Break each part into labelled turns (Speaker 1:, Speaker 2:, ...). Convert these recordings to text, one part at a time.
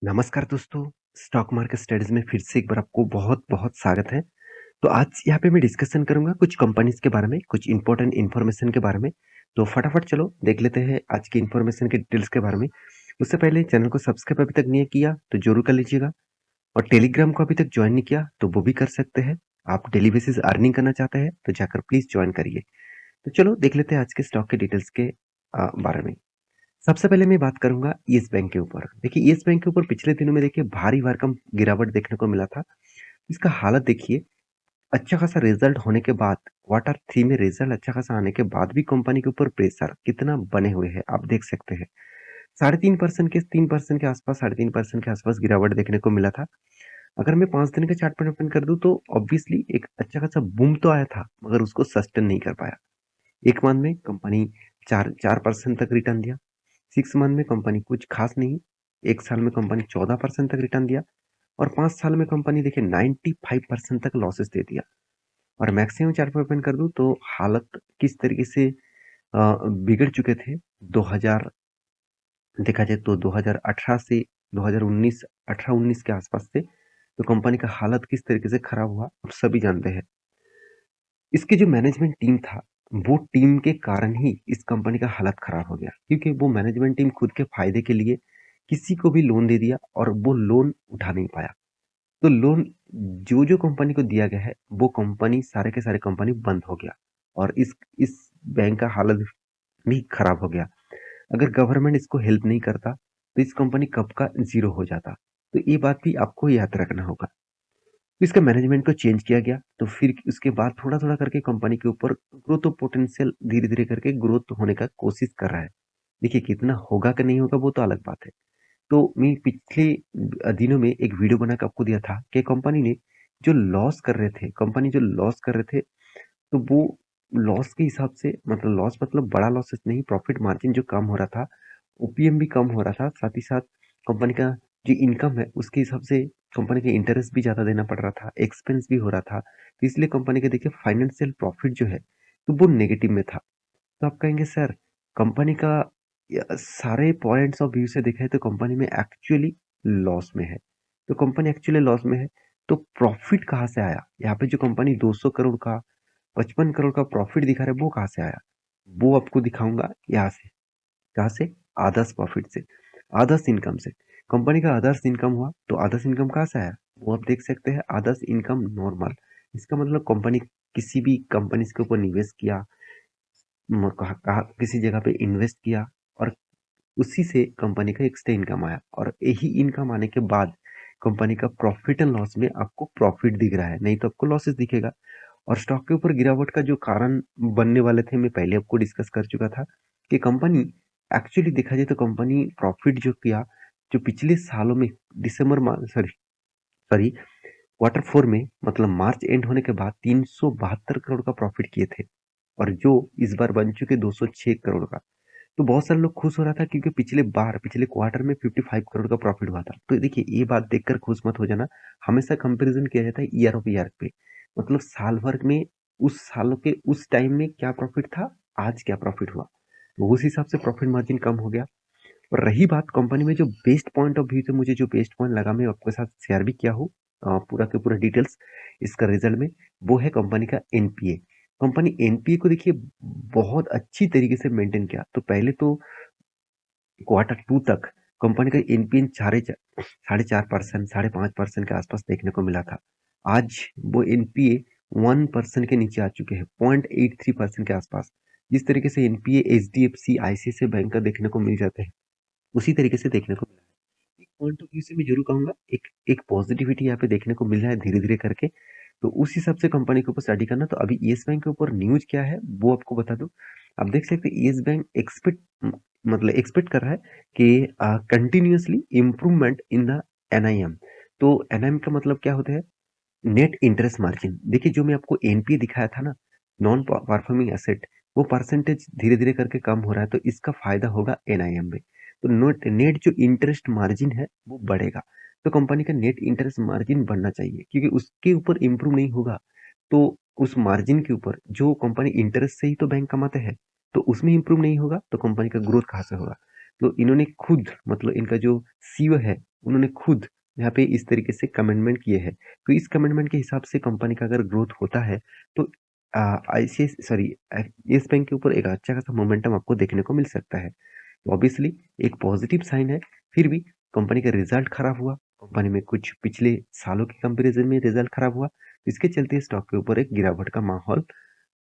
Speaker 1: नमस्कार दोस्तों, stock market studies में फिर से एक बार आपको बहुत-बहुत स्वागत है। तो आज यहाँ पे मैं डिस्कशन करूँगा कुछ कंपनीज़ के बारे में, कुछ इम्पोर्टेंट इन्फॉर्मेशन के बारे में। तो फटाफट चलो देख लेते हैं आज की इन्फॉर्मेशन के डिटेल्स के बारे में। उससे पहले चैनल को सब्सक्राइब अभी तक नहीं किया तो ज़रूर कर लीजिएगा और टेलीग्राम को अभी तक जॉइन नहीं किया तो वो भी कर सकते हैं। आप डेली बेसिस अर्निंग करना चाहते हैं तो जाकर प्लीज़ जॉइन करिए। तो चलो देख लेते हैं आज के स्टॉक के डिटेल्स के बारे में। सबसे पहले मैं बात करूंगा येस बैंक के ऊपर। देखिए येस बैंक के ऊपर पिछले दिनों में देखिए भारी भरकम गिरावट देखने को मिला था। इसका हालत देखिए, अच्छा खासा रिजल्ट होने के बाद, क्वार्टर थ्री में रिजल्ट अच्छा खासा आने के बाद भी कंपनी के ऊपर प्रेशर कितना बने हुए हैं आप देख सकते हैं। 3.5% के 3% के आसपास, 3.5% के आसपास गिरावट देखने को मिला था। अगर मैं 5 दिन के चार्ट पर ओपन कर दूं तो ऑब्वियसली एक अच्छा खासा बूम तो आया था मगर उसको सस्टेन नहीं कर पाया। एक मंथ में कंपनी 4% तक रिटर्न दिया। 6 मंथ में कंपनी कुछ खास नहीं। 1 साल में कंपनी 14% तक रिटर्न दिया और 5 साल में कंपनी देखिए 95% तक लॉसेस दे दिया। और मैक्सिमम चार्ट पर ओपन कर दूं तो हालत किस तरीके से बिगड़ चुके थे। 2000 देखा जाए तो 2018 से 2019, 18-19 के आसपास से तो कंपनी का हालत किस तरीके से खराब हुआ आप सभी जानते हैं। इसकी जो मैनेजमेंट टीम था, वो टीम के कारण ही इस कंपनी का हालत खराब हो गया, क्योंकि वो मैनेजमेंट टीम खुद के फायदे के लिए किसी को भी लोन दे दिया और वो लोन उठा नहीं पाया। तो लोन जो कंपनी को दिया गया है, वो कंपनी सारे के सारे कंपनी बंद हो गया और इस बैंक का हालत भी खराब हो गया। अगर गवर्नमेंट इसको हेल्प नहीं करता, तो इस कंपनी कब का ज़ीरो हो जाता। तो ये बात भी आपको याद रखना होगा। इसका मैनेजमेंट को चेंज किया गया तो फिर उसके बाद थोड़ा-थोड़ा करके कंपनी के ऊपर ग्रोथ पोटेंशियल धीरे-धीरे करके ग्रोथ होने का कोशिश कर रहा है। देखिए कितना होगा कि नहीं होगा वो तो अलग बात है। तो मैं पिछले दिनों में एक वीडियो बना के आपको दिया था कि कंपनी ने जो लॉस कर रहे थे, कंपनी जो लॉस कर रहे थे, तो वो लॉस के हिसाब से, मतलब लॉस मतलब बड़ा लॉसेस नहीं, प्रॉफिट मार्जिन जो कम हो रहा था, ओपीएम भी कम हो रहा था, साथ ही साथ कंपनी का जो इनकम है उसके हिसाब से कंपनी के इंटरेस्ट भी ज़्यादा देना पड़ रहा था, एक्सपेंस भी हो रहा था, तो इसलिए कंपनी का देखिए फाइनेंशियल प्रॉफिट जो है तो वो नेगेटिव में था। तो आप कहेंगे सर, कंपनी का सारे पॉइंट्स ऑफ व्यू से देखा है तो कंपनी में एक्चुअली लॉस में है। तो कंपनी एक्चुअली लॉस में है, तो प्रॉफिट कहाँ से आया? यहाँ पे जो कंपनी 200 करोड़ का, 55 करोड़ का प्रॉफिट दिखा रहे वो कहाँ से आया? वो आपको दिखाऊंगा यहाँ से। कहाँ से? अदर्स प्रॉफिट से, अदर्स इनकम से। कंपनी का अदर्स इनकम हुआ तो अदर्स इनकम कहाँ से आया? वो आप देख सकते हैं, अदर्स इनकम नॉर्मल। इसका मतलब कंपनी किसी भी कंपनी के ऊपर निवेश किया, कहा कहा किसी जगह पे इन्वेस्ट किया और उसी से कंपनी का एक्स्ट्रा इनकम आया और यही इनकम आने के बाद कंपनी का प्रॉफिट एंड लॉस में आपको प्रॉफिट दिख रहा है, नहीं तो आपको लॉसेस दिखेगा। और स्टॉक के ऊपर गिरावट का जो कारण बनने वाले थे मैं पहले आपको डिस्कस कर चुका था कि कंपनी एक्चुअली देखा जाए तो कंपनी प्रॉफिट जो किया, जो पिछले सालों में दिसंबर सॉरी सॉरी क्वार्टर फोर में, मतलब मार्च एंड होने के बाद 372 करोड़ का प्रॉफिट किए थे और जो इस बार बन चुके 206 करोड़ का। तो बहुत सारे लोग खुश हो रहा था क्योंकि पिछले क्वार्टर में 55 करोड़ का प्रॉफिट हुआ था। तो देखिए ये बात देखकर खुश मत हो जाना। हमेशा कंपैरिजन किया जाता है ईयर ऑफ ईयर पे, मतलब साल भर में उस साल के उस टाइम में क्या प्रॉफिट था, आज क्या प्रॉफिट हुआ, तो उस हिसाब से प्रॉफिट मार्जिन कम हो गया। और रही बात कंपनी में जो बेस्ट पॉइंट ऑफ व्यू से मुझे जो बेस्ट पॉइंट लगा, मैं आपके साथ शेयर भी किया हूँ पूरा के पूरा डिटेल्स इसका रिजल्ट में, वो है कंपनी का एनपीए। कंपनी एनपीए को देखिए बहुत अच्छी तरीके से मेंटेन किया। तो पहले तो क्वार्टर टू तक कंपनी का एनपीए 4.5%, 5.5% के आसपास देखने को मिला था। आज वो एनपीए 1% के नीचे आ चुके हैं, 0.83% के आसपास। जिस तरीके से एनपीए एचडीएफसी आईसीआईसीआई बैंक का देखने को मिल जाते हैं, उसी तरीके से देखने को मिला है। एक पॉइंट ऑफ व्यू से मैं जरूर कहूंगा, एक एक पॉजिटिविटी यहाँ पे देखने को मिल रहा है धीरे धीरे करके। तो उस हिसाब से कंपनी के ऊपर स्टडी करना। तो अभी येस बैंक के ऊपर न्यूज क्या है वो आपको बता दूं। आप देख सकते हैं येस बैंक एक्सपेक्ट कर रहा है कि continuously improvement in the NIM. तो एनआईएम का मतलब क्या होता है? Net interest margin. देखिए जो मैं आपको एनपीए दिखाया था ना, नॉन परफॉर्मिंग एसेट, वो परसेंटेज धीरे धीरे करके कम हो रहा है, तो इसका फायदा होगा एनआईएम में। तो नेट नेट जो इंटरेस्ट मार्जिन है वो बढ़ेगा। तो कंपनी का नेट इंटरेस्ट मार्जिन बढ़ना चाहिए, क्योंकि उसके ऊपर इम्प्रूव नहीं होगा तो उस मार्जिन के ऊपर जो कंपनी इंटरेस्ट से ही तो बैंक कमाते हैं, तो उसमें इम्प्रूव नहीं होगा तो कंपनी का ग्रोथ कहाँ से होगा। तो इन्होंने खुद, मतलब इनका जो सीईओ है उन्होंने खुद यहाँ पे इस तरीके से कमिटमेंट किए हैं। तो इस कमिटमेंट के हिसाब से कंपनी का अगर ग्रोथ होता है तो येस बैंक के ऊपर एक अच्छा खासा मोमेंटम आपको देखने को मिल सकता है। तो ऑब्वियसली एक पॉजिटिव साइन है। फिर भी कंपनी का रिजल्ट खराब हुआ, कंपनी में कुछ पिछले सालों के कंपैरिजन में रिजल्ट खराब हुआ, इसके चलते स्टॉक के ऊपर एक गिरावट का माहौल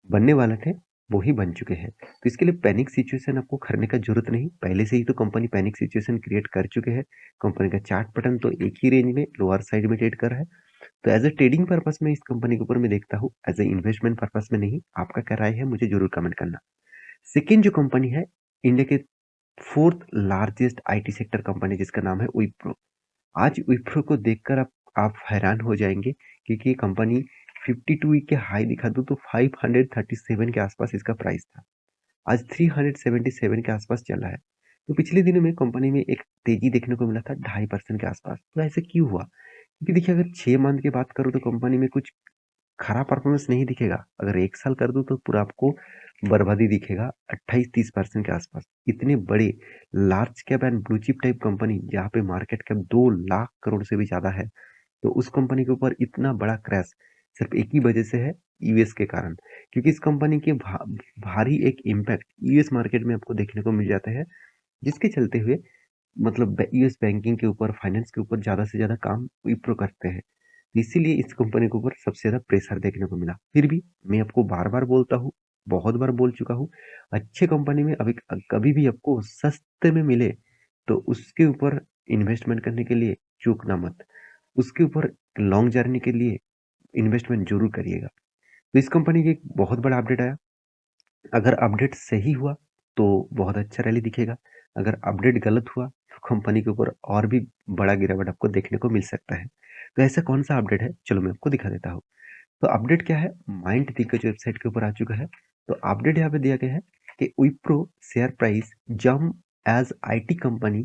Speaker 1: बनने वाले थे, वो ही बन चुके हैं। तो इसके लिए पैनिक सिचुएशन आपको करने का जरूरत नहीं, पहले से ही तो कंपनी पैनिक सिचुएशन क्रिएट कर चुके हैं। कंपनी का चार्ट पैटर्न तो एक ही रेंज में लोअर साइड में ट्रेड कर रहा है। तो एज ए ट्रेडिंग पर्पस में इस कंपनी के ऊपर मैं देखता हूँ, एज ए इन्वेस्टमेंट पर्पस में नहीं। आपका क्या राय है मुझे जरूर कमेंट करना। सेकेंड जो कंपनी है, इंडिया के fourth largest IT sector company जिसका नाम है विप्रो। आज विप्रो को देखकर आप हैरान हो जाएंगे, क्योंकि ये कंपनी 52 वीक के हाई दिखा दूं तो 537 के आसपास इसका प्राइस था। आज 377 के आसपास चल रहा है। तो पिछले दिनों में कंपनी में एक तेजी देखने को मिला था 2.5% के आसपास। तो ऐसे क्यों हुआ? क्योंकि देखिए, अगर 6 मंथ की बात करूँ तो कंपनी में कुछ खराब परफॉर्मेंस नहीं दिखेगा। अगर 1 साल कर दूं तो पूरा आपको बर्बादी दिखेगा 28-30% के आसपास। इतने बड़े large cap and blue chip type company जहाँ पे मार्केट कैप 2 लाख करोड़ से भी ज्यादा है, तो उस कंपनी के ऊपर इतना बड़ा क्रैश सिर्फ एक ही वजह से है, यूएस के कारण। क्योंकि इस कंपनी के भारी एक इम्पैक्ट यूएस मार्केट में आपको देखने को मिल जाता है, जिसके चलते हुए मतलब यूएस बैंकिंग के ऊपर, फाइनेंस के ऊपर ज्यादा से ज्यादा काम विप्रो करते हैं। तो इसीलिए इस कंपनी के ऊपर सबसे ज्यादा प्रेशर देखने को मिला। फिर भी मैं आपको बार बार बोलता हूँ, बहुत बार बोल चुका हूँ, अच्छे कंपनी में अभी कभी भी आपको सस्ते में मिले तो उसके ऊपर इन्वेस्टमेंट करने के लिए चूकना मत। उसके ऊपर लॉन्ग जर्नी के लिए इन्वेस्टमेंट जरूर करिएगा। तो इस कंपनी की एक बहुत बड़ा अपडेट आया। अगर अपडेट सही हुआ तो बहुत अच्छा रैली दिखेगा। अगर अपडेट गलत हुआ तो कंपनी के ऊपर और भी बड़ा गिरावट आपको देखने को मिल सकता है। तो ऐसा कौन सा अपडेट है, चलो मैं आपको दिखा देता हूँ। तो अपडेट क्या है, माइंड दिग्गज वेबसाइट के ऊपर आ चुका है। तो अपडेट यहाँ पे दिया गया है कि Wipro share price jump as IT company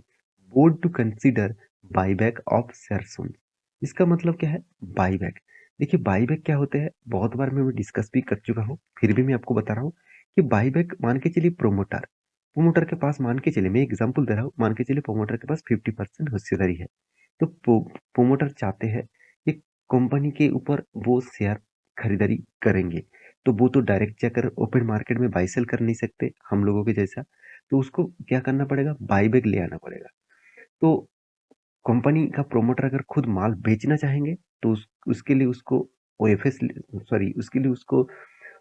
Speaker 1: board to consider buyback of share soon. इसका मतलब क्या है, बाईबैक। देखिए, बाईबैक क्या होते हैं बहुत बार मैं डिस्कस भी कर चुका हूँ, फिर भी मैं आपको बता रहा हूँ कि बाईबैक मान के चलिए प्रोमोटर प्रोमोटर के पास, मान के चलिए मैं एग्जांपल दे रहा हूँ, मान के चलिए प्रोमोटर के पास 50% हिस्सेदारी है। तो प्रोमोटर चाहते हैं कि कंपनी के ऊपर वो शेयर खरीदारी करेंगे, तो वो तो डायरेक्ट जाकर ओपन मार्केट में बाई सेल कर नहीं सकते हम लोगों के जैसा। तो उसको क्या करना पड़ेगा, बाईबैक ले आना पड़ेगा। तो कंपनी का प्रोमोटर अगर खुद माल बेचना चाहेंगे तो उसके लिए उसको ओएफएस उसके लिए उसको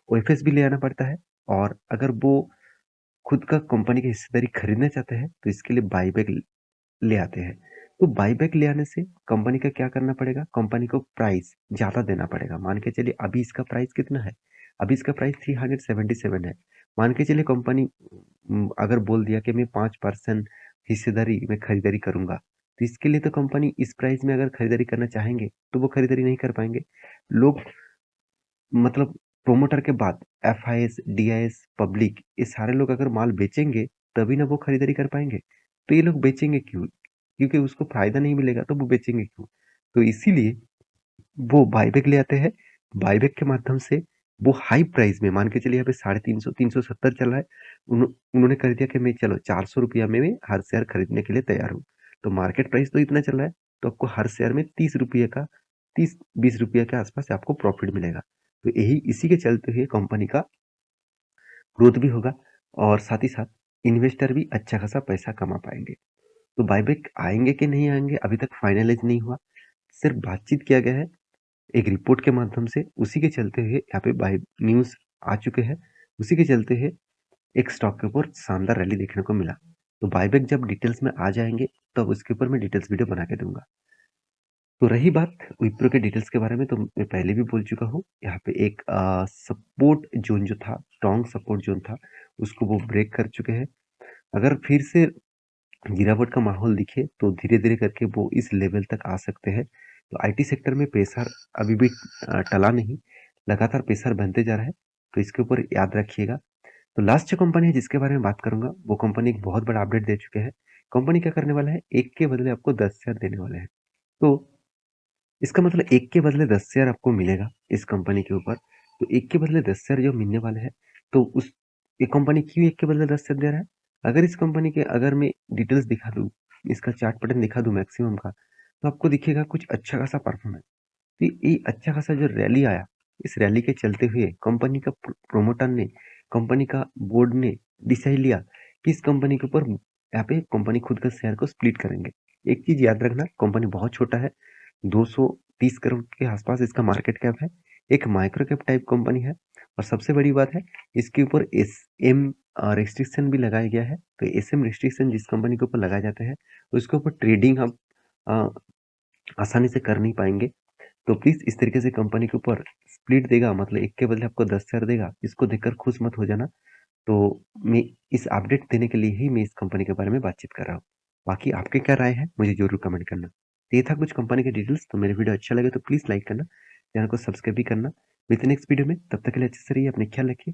Speaker 1: ओएफएस भी ले आना पड़ता है। और अगर वो खुद का कंपनी की हिस्सेदारी खरीदना चाहते हैं तो इसके लिए बाईबैक ले आते हैं। तो बाईबैक ले आने से कंपनी का क्या करना पड़ेगा, कंपनी को प्राइस ज्यादा देना पड़ेगा। मान के चलिए अभी इसका प्राइस कितना है, अभी इसका प्राइस 377 है। मान के चलिए कंपनी अगर बोल दिया कि मैं 5% हिस्सेदारी में खरीदारी करूंगा, तो इसके लिए तो कंपनी इस प्राइस में अगर खरीदारी करना चाहेंगे तो वो खरीदारी नहीं कर पाएंगे। लोग मतलब प्रोमोटर के बाद एफआईएस, डीआईएस, पब्लिक, ये सारे लोग अगर माल बेचेंगे तभी ना वो खरीदारी कर पाएंगे। तो ये लोग बेचेंगे क्यों? क्योंकि उसको फायदा नहीं मिलेगा तो वो बेचेंगे क्यों? तो इसीलिए वो बाईबैक ले आते हैं। बाईबैक के माध्यम से वो हाई प्राइस में, मान के चलिए यहाँ पे 350 370 चल रहा है, उन्होंने कर दिया कि मैं चलो 400 रुपया में मैं हर शेयर खरीदने के लिए तैयार हूँ। तो मार्केट प्राइस तो इतना चल रहा है, तो आपको हर शेयर में 30 रुपये का, 30-20 रुपये के आसपास आपको प्रॉफिट मिलेगा। तो यही इसी के चलते हुए कंपनी का ग्रोथ भी होगा और साथ ही साथ इन्वेस्टर भी अच्छा खासा पैसा कमा पाएंगे। तो बायबैक आएंगे कि नहीं आएंगे अभी तक फाइनलाइज नहीं हुआ, सिर्फ बातचीत किया गया है एक रिपोर्ट के माध्यम से। उसी के चलते हुए यहाँ पे बाय न्यूज आ चुके हैं, उसी के चलते हुए एक स्टॉक के ऊपर शानदार रैली देखने को मिला। तो बायबैक जब डिटेल्स में आ जाएंगे तब उसके ऊपर मैं डिटेल्स वीडियो बना के दूंगा। तो रही बात विप्रो के डिटेल्स के बारे में, तो मैं पहले भी बोल चुका हूँ, यहाँ पे एक सपोर्ट जोन जो था, स्ट्रॉन्ग सपोर्ट जोन था, उसको वो ब्रेक कर चुके हैं। अगर फिर से गिरावट का माहौल दिखे तो धीरे धीरे करके वो इस लेवल तक आ सकते हैं। तो आईटी सेक्टर में प्रेशर अभी भी टला नहीं, लगातार प्रेशर बनते जा रहा है, तो इसके ऊपर याद रखिएगा। तो लास्ट जो कंपनी है जिसके बारे में बात करूंगा, वो कंपनी एक बहुत बड़ा अपडेट दे चुके हैं। कंपनी क्या करने वाला है, एक के बदले आपको 10 शेयर देने वाले हैं। तो इसका मतलब एक के बदले 10 शेयर आपको मिलेगा इस कंपनी के ऊपर। तो एक के बदले 10 शेयर जो मिलने वाले हैं, तो ये कंपनी क्यों एक के बदले 10 शेयर दे रहा है? अगर इस कंपनी के अगर मैं डिटेल्स दिखा दूं, इसका चार्ट पैटर्न दिखा दूँ मैक्सिमम का, तो आपको दिखेगा कुछ अच्छा खासा परफॉर्मेंस। तो ये अच्छा खासा जो रैली आया, इस रैली के चलते हुए कंपनी का प्रोमोटर ने, कंपनी का बोर्ड ने डिसाइड लिया कि इस कंपनी के ऊपर यहाँ पे कंपनी खुद का शेयर को स्प्लिट करेंगे। एक चीज याद रखना, कंपनी बहुत छोटा है, 230 करोड़ के आसपास इसका मार्केट कैप है, एक माइक्रो कैप टाइप कंपनी है। और सबसे बड़ी बात है, इसके ऊपर एम रेस्ट्रिक्शन भी लगाया गया है। तो एम रेस्ट्रिक्शन जिस कंपनी के ऊपर लगाए जाते हैं, उसके ऊपर ट्रेडिंग आप अ, आसानी से कर नहीं पाएंगे। तो प्लीज इस तरीके से कंपनी के ऊपर स्प्लिट देगा, मतलब एक के बदले आपको 10 शेयर देगा, इसको देखकर खुश मत हो जाना। तो मैं इस अपडेट देने के लिए ही मैं इस कंपनी के बारे में बातचीत कर रहा हूँ। बाकी आपके क्या राय है, मुझे जरूर कमेंट करना। तो ये था कुछ कंपनी के डिटेल्स। तो मेरे वीडियो अच्छा लगे तो प्लीज लाइक करना, चैनल को सब्सक्राइब भी करना। मिलते हैं नेक्स्ट वीडियो में, तब तक के लिए अच्छे से रहिए, अपने ख्याल रखिए।